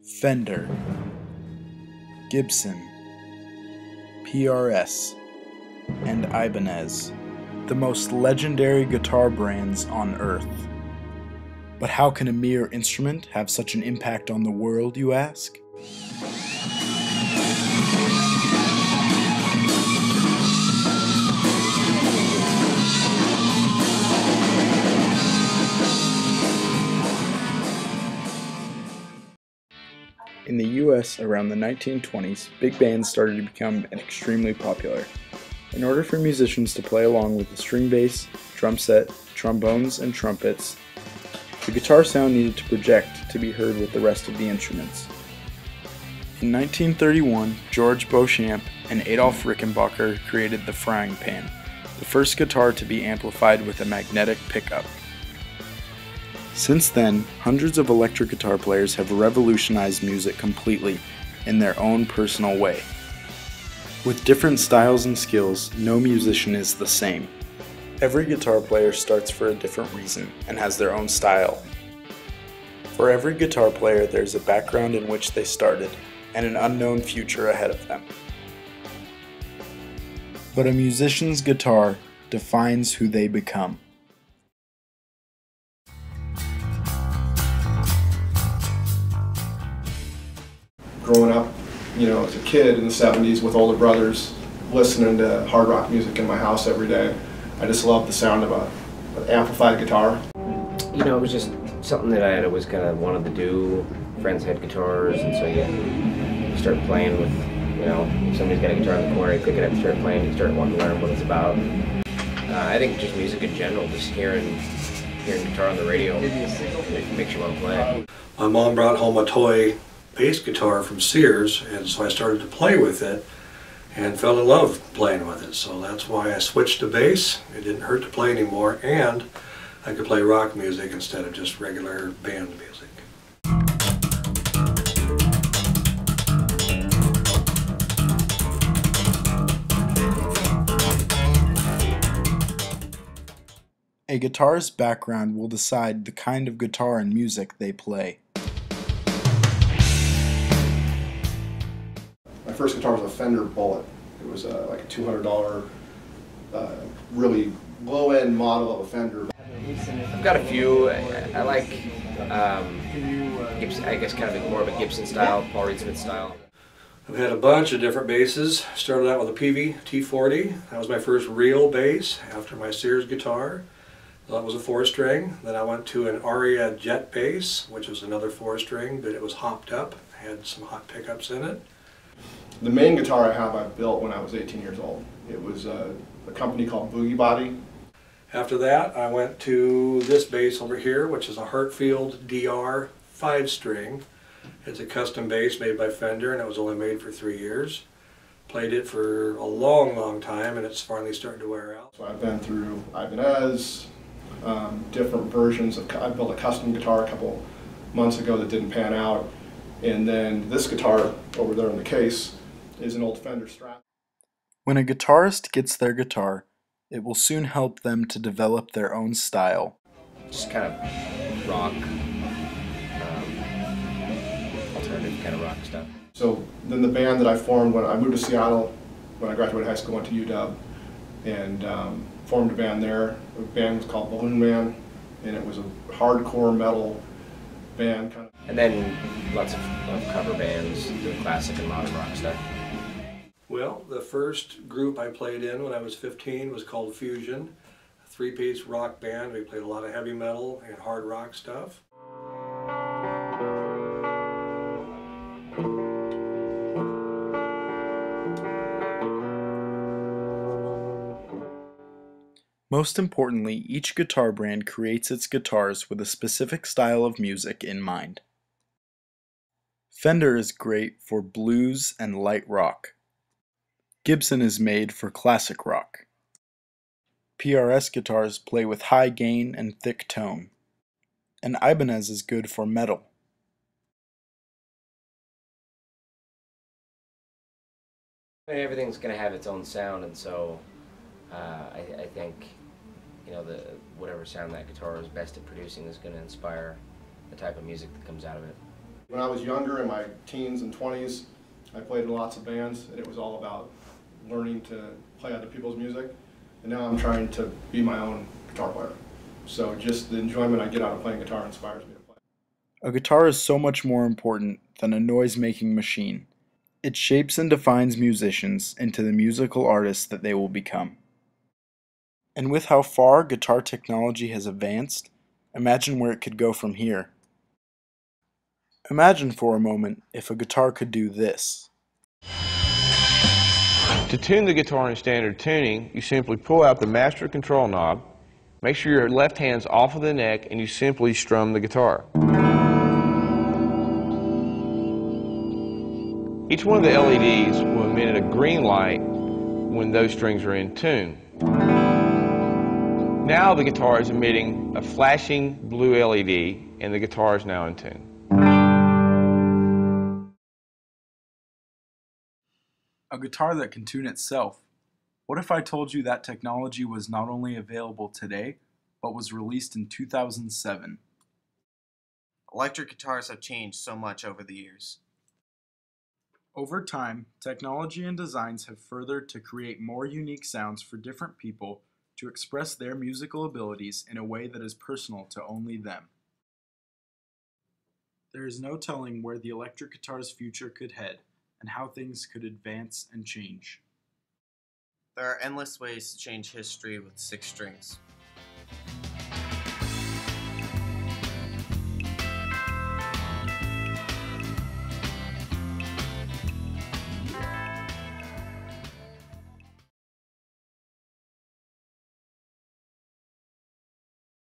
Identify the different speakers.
Speaker 1: Fender, Gibson, PRS, and Ibanez, the most legendary guitar brands on earth. But how can a mere instrument have such an impact on the world, you ask? In the US around the 1920s, big bands started to become extremely popular. In order for musicians to play along with the string bass, drum set, trombones, and trumpets, the guitar sound needed to project to be heard with the rest of the instruments. In 1931, George Beauchamp and Adolf Rickenbacker created the frying pan, the first guitar to be amplified with a magnetic pickup. Since then, hundreds of electric guitar players have revolutionized music completely in their own personal way. With different styles and skills, no musician is the same. Every guitar player starts for a different reason and has their own style. For every guitar player, there's a background in which they started and an unknown future ahead of them. But a musician's guitar defines who they become.
Speaker 2: Growing up, as a kid in the 70s with older brothers, listening to hard rock music in my house every day, I just loved the sound of an amplified guitar.
Speaker 3: It was just something that I had always kind of wanted to do. Friends had guitars, and so you start playing with, if somebody's got a guitar in the corner, you pick it up and start playing, you start wanting to learn what it's about. I think just music in general, just hearing guitar on the radio, it makes you want to play.
Speaker 4: My mom brought home a toy bass guitar from Sears, and so I started to play with it and fell in love playing with it. So that's why I switched to bass. It didn't hurt to play anymore, and I could play rock music instead of just regular band music.
Speaker 1: A guitarist's background will decide the kind of guitar and music they play.
Speaker 2: My first guitar was a Fender Bullet. It was like a $200, really low-end model of a Fender.
Speaker 3: I've got a few. I like Gibson, I guess kind of more of a Gibson style, Paul Reed Smith style.
Speaker 4: I've had a bunch of different basses. Started out with a Peavey T40. That was my first real bass after my Sears guitar. That was a 4-string. Then I went to an Aria Jet bass, which was another 4-string, but it was hopped up. Had some hot pickups in it.
Speaker 2: The main guitar I built when I was 18 years old. It was a company called Boogie Body.
Speaker 4: After that, I went to this bass over here, which is a Hartfield DR 5-string. It's a custom bass made by Fender, and it was only made for 3 years. Played it for a long, long time, and it's finally starting to wear out.
Speaker 2: So I've been through Ibanez, different versions of. I built a custom guitar a couple months ago that didn't pan out, and then this guitar over there in the case is an old Fender Strat.
Speaker 1: When a guitarist gets their guitar, it will soon help them to develop their own style.
Speaker 3: Just kind of rock, alternative kind of rock stuff.
Speaker 2: So then the band that I formed when I moved to Seattle, when I graduated high school, went to UW, and formed a band there. The band was called Balloon Man, and it was a hardcore metal band.
Speaker 3: And then lots of cover bands doing classic and modern rock stuff.
Speaker 4: Well, the first group I played in when I was 15 was called Fusion, a 3-piece rock band. We played a lot of heavy metal and hard rock stuff.
Speaker 1: Most importantly, each guitar brand creates its guitars with a specific style of music in mind. Fender is great for blues and light rock. Gibson is made for classic rock. PRS guitars play with high gain and thick tone. And Ibanez is good for metal.
Speaker 3: Everything's going to have its own sound, and so I think whatever sound that guitar is best at producing is going to inspire the type of music that comes out of it.
Speaker 2: When I was younger, in my teens and 20s, I played in lots of bands, and it was all about learning to play other people's music. And now I'm trying to be my own guitar player. So just the enjoyment I get out of playing guitar inspires me to play.
Speaker 1: A guitar is so much more important than a noise-making machine. It shapes and defines musicians into the musical artists that they will become. And with how far guitar technology has advanced, imagine where it could go from here. Imagine for a moment if a guitar could do this.
Speaker 5: To tune the guitar in standard tuning, you simply pull out the master control knob, make sure your left hand's off of the neck, and you simply strum the guitar. Each one of the LEDs will emit a green light when those strings are in tune. Now the guitar is emitting a flashing blue LED, and the guitar is now in tune.
Speaker 1: A guitar that can tune itself. What if I told you that technology was not only available today, but was released in 2007?
Speaker 6: Electric guitars have changed so much over the years.
Speaker 1: Over time, technology and designs have furthered to create more unique sounds for different people to express their musical abilities in a way that is personal to only them. There is no telling where the electric guitar's future could head, and how things could advance and change.
Speaker 6: There are endless ways to change history with 6 strings.